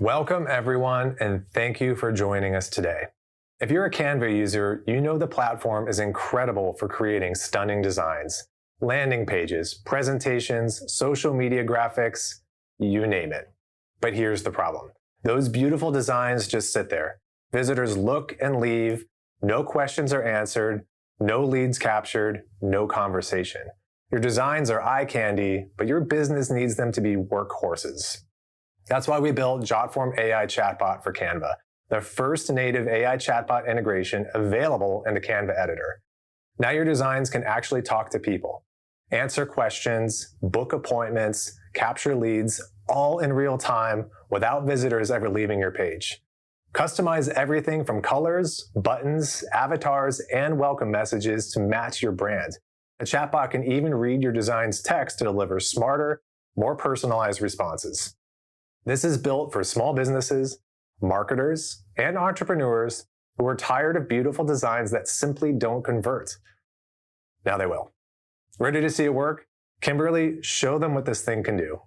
Welcome everyone, and thank you for joining us today. If you're a Canva user, you know the platform is incredible for creating stunning designs, landing pages, presentations, social media graphics, you name it. But here's the problem. Those beautiful designs just sit there. Visitors look and leave, no questions are answered, no leads captured, no conversation. Your designs are eye candy, but your business needs them to be workhorses. That's why we built Jotform AI Chatbot for Canva, the first native AI chatbot integration available in the Canva editor. Now your designs can actually talk to people, answer questions, book appointments, capture leads, all in real time without visitors ever leaving your page. Customize everything from colors, buttons, avatars, and welcome messages to match your brand. The chatbot can even read your design's text to deliver smarter, more personalized responses. This is built for small businesses, marketers, and entrepreneurs who are tired of beautiful designs that simply don't convert. Now they will. Ready to see it work? Kimberly, show them what this thing can do.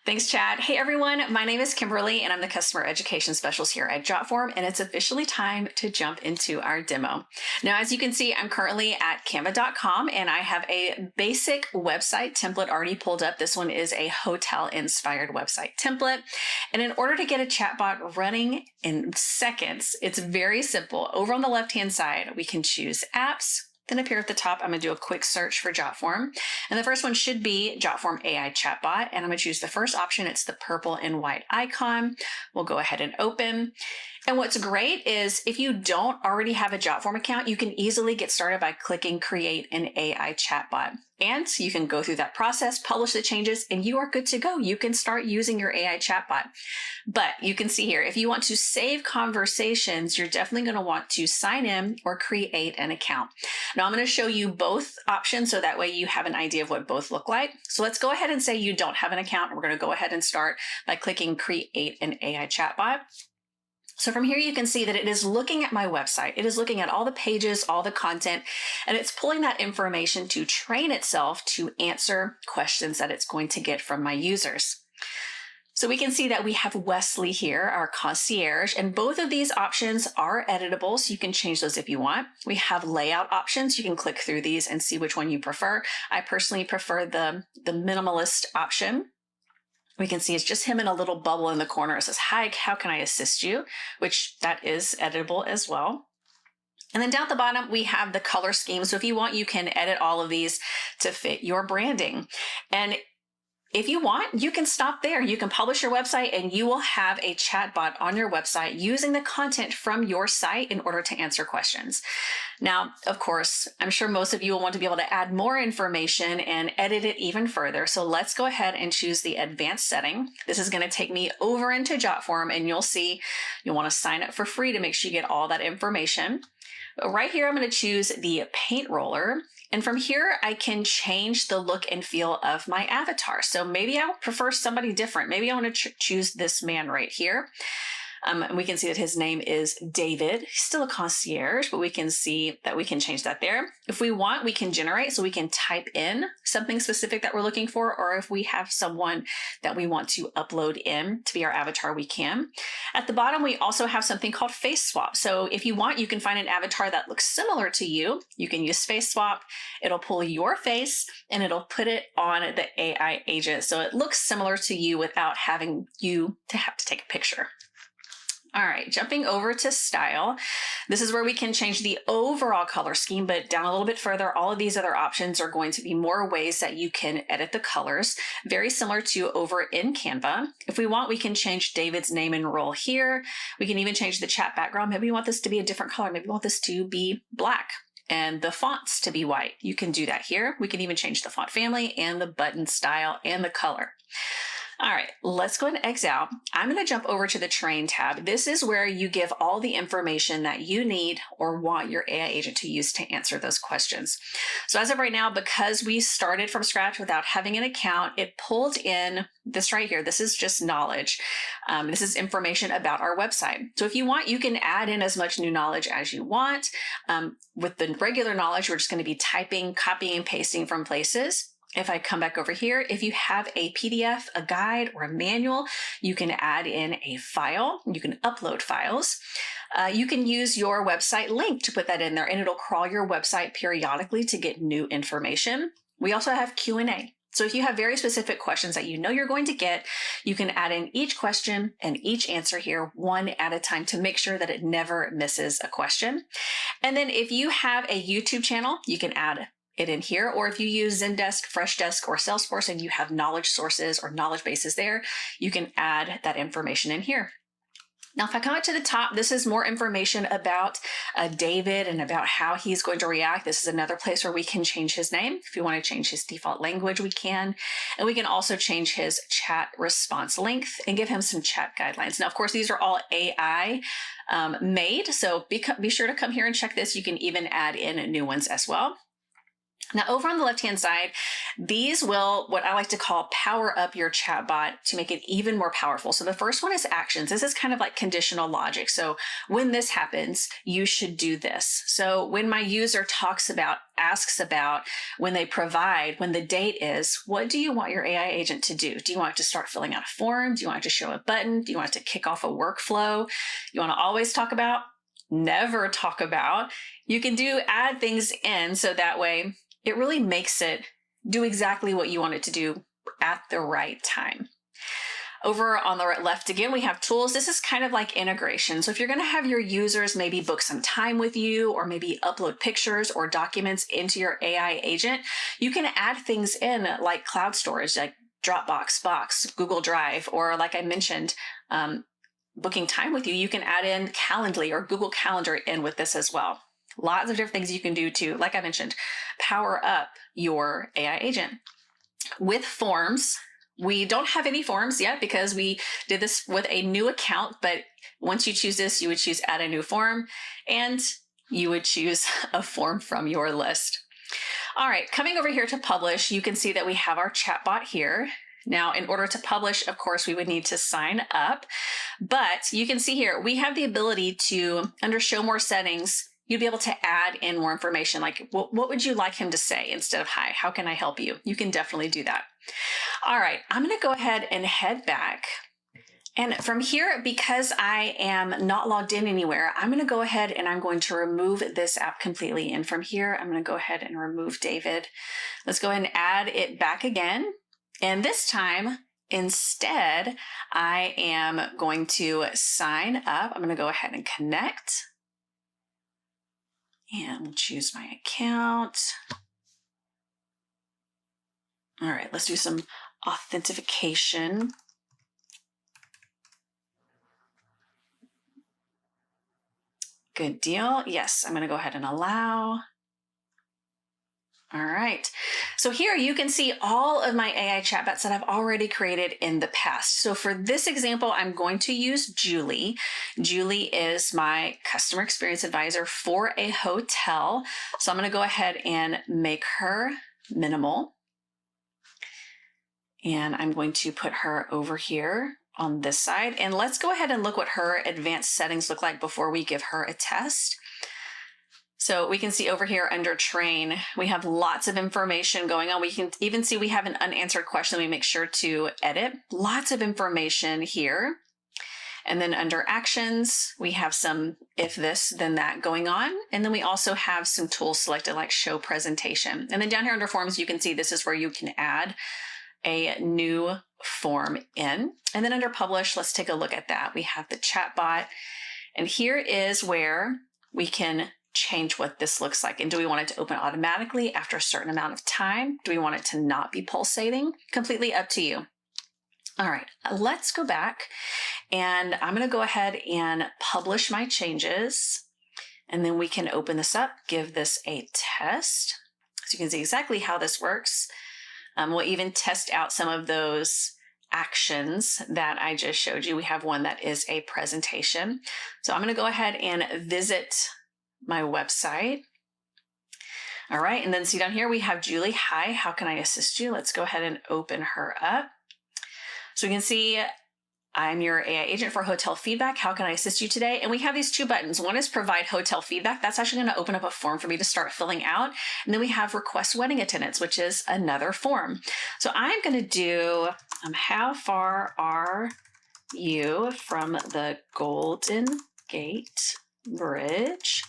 Thanks, Chad. Hey, everyone. My name is Kimberly, and I'm the Customer Education Specialist here at Jotform, and it's officially time to jump into our demo. Now, as you can see, I'm currently at canva.com, and I have a basic website template already pulled up. This one is a hotel-inspired website template, and in order to get a chatbot running in seconds, it's very simple. Over on the left-hand side, we can choose Apps. Then up here at the top, I'm going to do a quick search for Jotform. And the first one should be Jotform AI Chatbot. And I'm going to choose the first option. It's the purple and white icon. We'll go ahead and open. And what's great is if you don't already have a Jotform account, you can easily get started by clicking Create an AI Chatbot. And you can go through that process, publish the changes, and you are good to go. You can start using your AI chatbot. But you can see here, if you want to save conversations, you're definitely going to want to sign in or create an account. Now I'm going to show you both options so that way you have an idea of what both look like. So let's go ahead and say you don't have an account. We're going to go ahead and start by clicking Create an AI Chatbot. So from here, you can see that it is looking at my website. It is looking at all the pages, all the content, and it's pulling that information to train itself to answer questions that it's going to get from my users. So we can see that we have Wesley here, our concierge, and both of these options are editable, so you can change those if you want. We have layout options. You can click through these and see which one you prefer. I personally prefer the minimalist option. We can see it's just him in a little bubble in the corner. It says, "Hi, how can I assist you?" Which that is editable as well. And then down at the bottom, we have the color scheme. So if you want, you can edit all of these to fit your branding. And if you want, you can stop there. You can publish your website and you will have a chatbot on your website using the content from your site in order to answer questions. Now, of course, I'm sure most of you will want to be able to add more information and edit it even further. So let's go ahead and choose the advanced setting. This is going to take me over into Jotform, and you'll see you'll want to sign up for free to make sure you get all that information. But right here, I'm going to choose the paint roller. And from here, I can change the look and feel of my avatar. So maybe I prefer somebody different. Maybe I want to choose this man right here. And we can see that his name is David. He's still a concierge, but we can see that we can change that there. If we want, we can generate, so we can type in something specific that we're looking for, or if we have someone that we want to upload in to be our avatar, we can. At the bottom, we also have something called face swap. So if you want, you can find an avatar that looks similar to you. You can use face swap. It'll pull your face and it'll put it on the AI agent. So it looks similar to you without having you to have to take a picture. All right, jumping over to style. This is where we can change the overall color scheme, but down a little bit further, all of these other options are going to be more ways that you can edit the colors, very similar to over in Canva. If we want, we can change David's name and role here. We can even change the chat background. Maybe we want this to be a different color. Maybe we want this to be black and the fonts to be white. You can do that here. We can even change the font family and the button style and the color. All right, let's go ahead and exit out. I'm going to jump over to the Train tab. This is where you give all the information that you need or want your AI agent to use to answer those questions. So as of right now, because we started from scratch without having an account, it pulled in this right here. This is just knowledge. This is information about our website. So if you want, you can add in as much new knowledge as you want. With the regular knowledge, we're just going to be typing, copying, and pasting from places. If I come back over here, if you have a PDF, a guide, or a manual, you can add in a file. You can upload files. You can use your website link to put that in there, and it'll crawl your website periodically to get new information. We also have Q&A. So if you have very specific questions that you know you're going to get, you can add in each question and each answer here one at a time to make sure that it never misses a question. And then if you have a YouTube channel, you can add it in here, or if you use Zendesk, Freshdesk, or Salesforce and you have knowledge sources or knowledge bases there, you can add that information in here. Now, if I come up to the top, this is more information about David and about how he's going to react. This is another place where we can change his name. If you want to change his default language, we can. And we can also change his chat response length and give him some chat guidelines. Now, of course, these are all AI made, so be sure to come here and check this. You can even add in new ones as well. Now, over on the left-hand side, these will, what I like to call, power up your chatbot to make it even more powerful. So the first one is actions. This is kind of like conditional logic. So when this happens, you should do this. So when my user asks about, when they provide, when the date is, what do you want your AI agent to do? Do you want it to start filling out a form? Do you want it to show a button? Do you want it to kick off a workflow? You want to always talk about, never talk about. You can add things in so that way it really makes it do exactly what you want it to do at the right time. Over on the left again, we have tools. This is kind of like integration. So if you're going to have your users maybe book some time with you, or maybe upload pictures or documents into your AI agent, you can add things in like cloud storage, like Dropbox, Box, Google Drive, or like I mentioned, booking time with you. You can add in Calendly or Google Calendar in with this as well. Lots of different things you can do to, like I mentioned, power up your AI agent. With forms, we don't have any forms yet because we did this with a new account, but once you choose this, you would choose add a new form, and you would choose a form from your list. All right, coming over here to publish, you can see that we have our chatbot here. Now, in order to publish, of course, we would need to sign up, but you can see here, we have the ability to, under show more settings, you'd be able to add in more information, like what would you like him to say instead of hi, how can I help you? You can definitely do that. All right, I'm gonna go ahead and head back. And from here, because I am not logged in anywhere, I'm gonna go ahead and I'm going to remove this app completely. And from here, I'm gonna go ahead and remove David. Let's go ahead and add it back again. And this time, instead, I am going to sign up. I'm gonna go ahead and connect. And choose my account. All right, let's do some authentication. Good deal. Yes, I'm going to go ahead and allow. All right. So here you can see all of my AI chatbots that I've already created in the past. So for this example, I'm going to use Julie. Julie is my customer experience advisor for a hotel. So I'm going to go ahead and make her minimal. And I'm going to put her over here on this side. And let's go ahead and look what her advanced settings look like before we give her a test. So we can see over here under train, we have lots of information going on. We can even see we have an unanswered question. We make sure to edit. Lots of information here. And then under actions, we have some if this, then that going on. And then we also have some tools selected like show presentation. And then down here under forms, you can see this is where you can add a new form in. And then under publish, let's take a look at that. We have the chatbot. And here is where we can change what this looks like. And do we want it to open automatically after a certain amount of time? Do we want it to not be pulsating? Completely up to you. All right, let's go back and I'm going to go ahead and publish my changes. And then we can open this up, give this a test. So you can see exactly how this works. We'll even test out some of those actions that I just showed you. We have one that is a presentation. So I'm going to go ahead and visit my website. All right, and then see down here we have Julie. Hi, how can I assist you? Let's go ahead and open her up. So we can see I'm your AI agent for hotel feedback. How can I assist you today? And we have these two buttons. One is provide hotel feedback. That's actually going to open up a form for me to start filling out. And then we have request wedding attendance, which is another form. So I'm going to do, how far are you from the Golden Gate Bridge?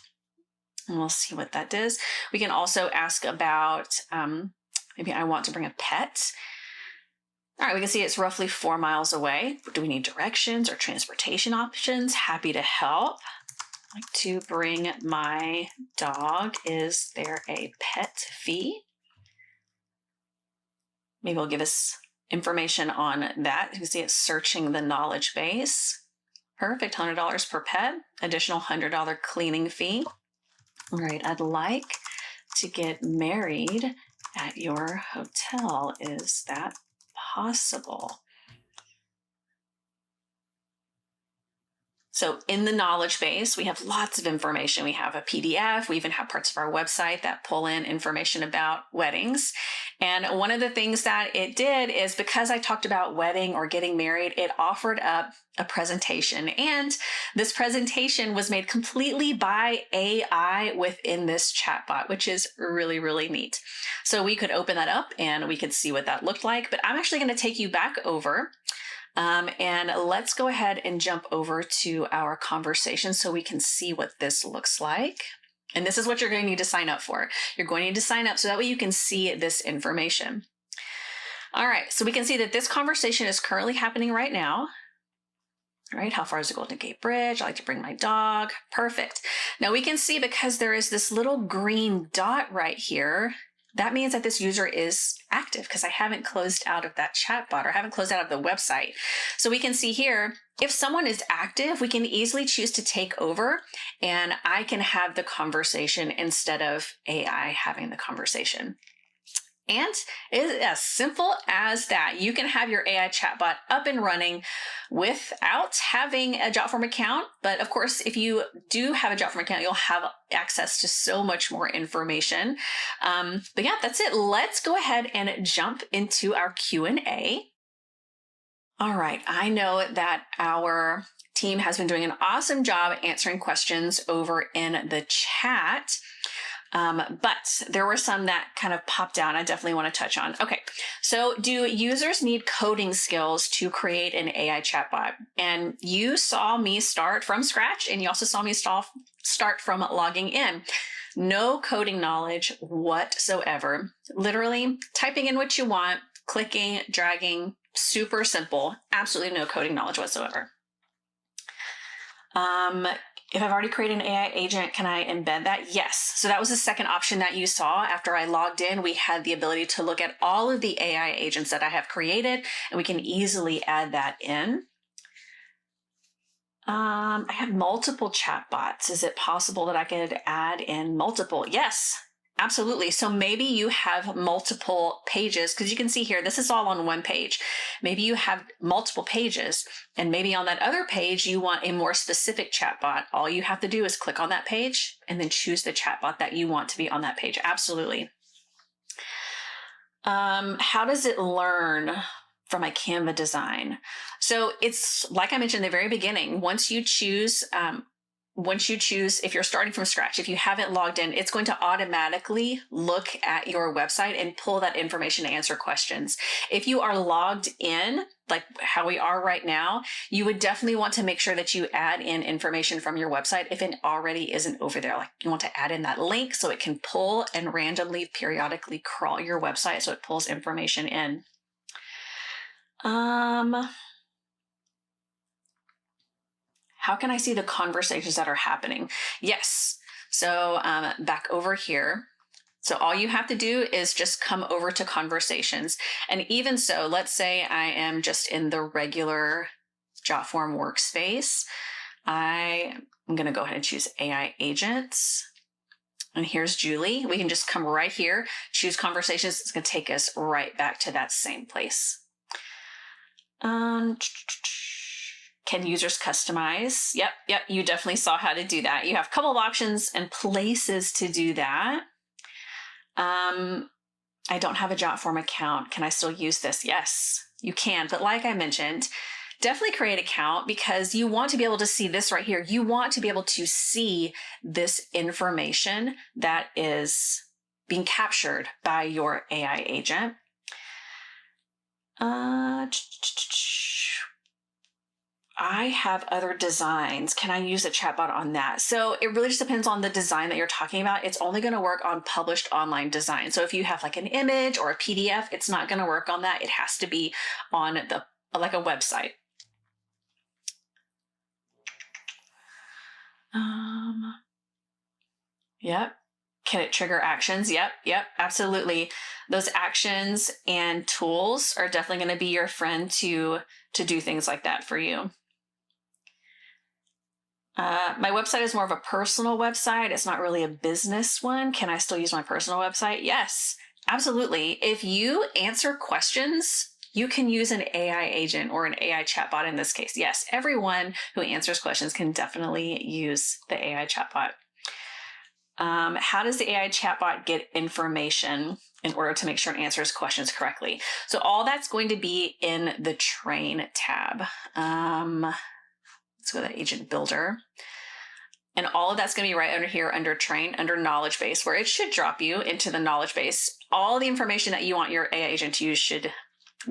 And we'll see what that does. We can also ask about, maybe I want to bring a pet. All right, we can see it's roughly 4 miles away. Do we need directions or transportation options? Happy to help. I'd like to bring my dog. Is there a pet fee? Maybe it'll give us information on that. You can see it's searching the knowledge base. Perfect, $100 per pet, additional $100 cleaning fee. All right, I'd like to get married at your hotel. Is that possible? So in the knowledge base, we have lots of information. We have a PDF. We even have parts of our website that pull in information about weddings. And one of the things that it did is, because I talked about wedding or getting married, it offered up a presentation. And this presentation was made completely by AI within this chatbot, which is really, really neat. So we could open that up and we could see what that looked like. But I'm actually going to take you back over. And let's go ahead and jump over to our conversation so we can see what this looks like. And this is what you're going to need to sign up for. You're going to need to sign up so that way you can see this information. All right, so we can see that this conversation is currently happening right now. All right, how far is the Golden Gate Bridge? I like to bring my dog. Perfect. Now we can see, because there is this little green dot right here, that means that this user is active, because I haven't closed out of that chatbot or haven't closed out of the website. So we can see here, if someone is active, we can easily choose to take over and I can have the conversation instead of AI having the conversation. And it's as simple as that. You can have your AI chatbot up and running without having a Jotform account. But of course, if you do have a Jotform account, you'll have access to so much more information. But yeah, that's it. Let's go ahead and jump into our Q&A. All right, I know that our team has been doing an awesome job answering questions over in the chat. But there were some that kind of popped out I definitely want to touch on. Okay, so do users need coding skills to create an AI chatbot? And you saw me start from scratch, and you also saw me start from logging in. No coding knowledge whatsoever. Literally typing in what you want, clicking, dragging, super simple. Absolutely no coding knowledge whatsoever. If I've already created an AI agent, can I embed that? Yes. So that was the second option that you saw. After I logged in, we had the ability to look at all of the AI agents that I have created, and we can easily add that in. I have multiple chatbots. Is it possible that I could add in multiple? Yes, absolutely. So maybe you have multiple pages, because you can see here, this is all on one page. Maybe you have multiple pages, and maybe on that other page, you want a more specific chatbot. All you have to do is click on that page and then choose the chatbot that you want to be on that page. Absolutely. How does it learn from my Canva design? So it's like I mentioned in the very beginning, once you choose, if you're starting from scratch, if you haven't logged in, it's going to automatically look at your website and pull that information to answer questions. If you are logged in, like how we are right now, you would definitely want to make sure that you add in information from your website if it already isn't over there. Like you want to add in that link so it can pull and randomly, periodically crawl your website so it pulls information in. How can I see the conversations that are happening? Yes. So back over here. So all you have to do is just come over to conversations. And even so, let's say I am just in the regular Jotform workspace. I'm going to go ahead and choose AI agents. And here's Julie. We can just come right here, choose conversations. It's going to take us right back to that same place. Can users customize? Yep, you definitely saw how to do that. You have a couple of options and places to do that. I don't have a Jotform account. Can I still use this? Yes, you can. But like I mentioned, definitely create an account because you want to be able to see this right here. You want to be able to see this information that is being captured by your AI agent. I have other designs. Can I use a chatbot on that? So it really just depends on the design that you're talking about. It's only going to work on published online design. So if you have like an image or a PDF, it's not going to work on that. It has to be on the like a website. Yep. Can it trigger actions? Yep, absolutely. Those actions and tools are definitely going to be your friend to do things like that for you. My website is more of a personal website. It's not really a business one. Can I still use my personal website? Yes, absolutely. If you answer questions, you can use an AI agent or an AI chatbot in this case. Yes, everyone who answers questions can definitely use the AI chatbot. How does the AI chatbot get information in order to make sure it answers questions correctly? So all that's going to be in the Train tab. Let's go to the Agent Builder. And all of that's going to be right under here under Train, under Knowledge Base, where it should drop you into the knowledge base. All the information that you want your AI agent to use should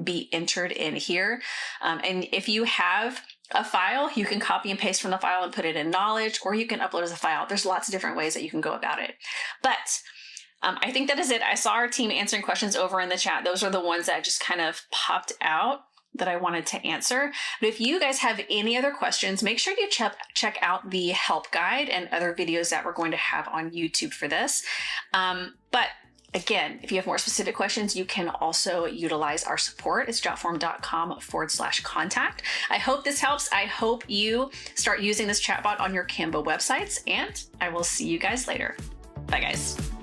be entered in here. And if you have a file, you can copy and paste from the file and put it in Knowledge, or you can upload as a file. There's lots of different ways that you can go about it. But I think that is it. I saw our team answering questions over in the chat. Those are the ones that just kind of popped out that I wanted to answer. But if you guys have any other questions, make sure you check out the help guide and other videos that we're going to have on YouTube for this. But again, if you have more specific questions, you can also utilize our support. It's jotform.com/contact. I hope this helps. I hope you start using this chatbot on your Canva websites, and I will see you guys later. Bye, guys.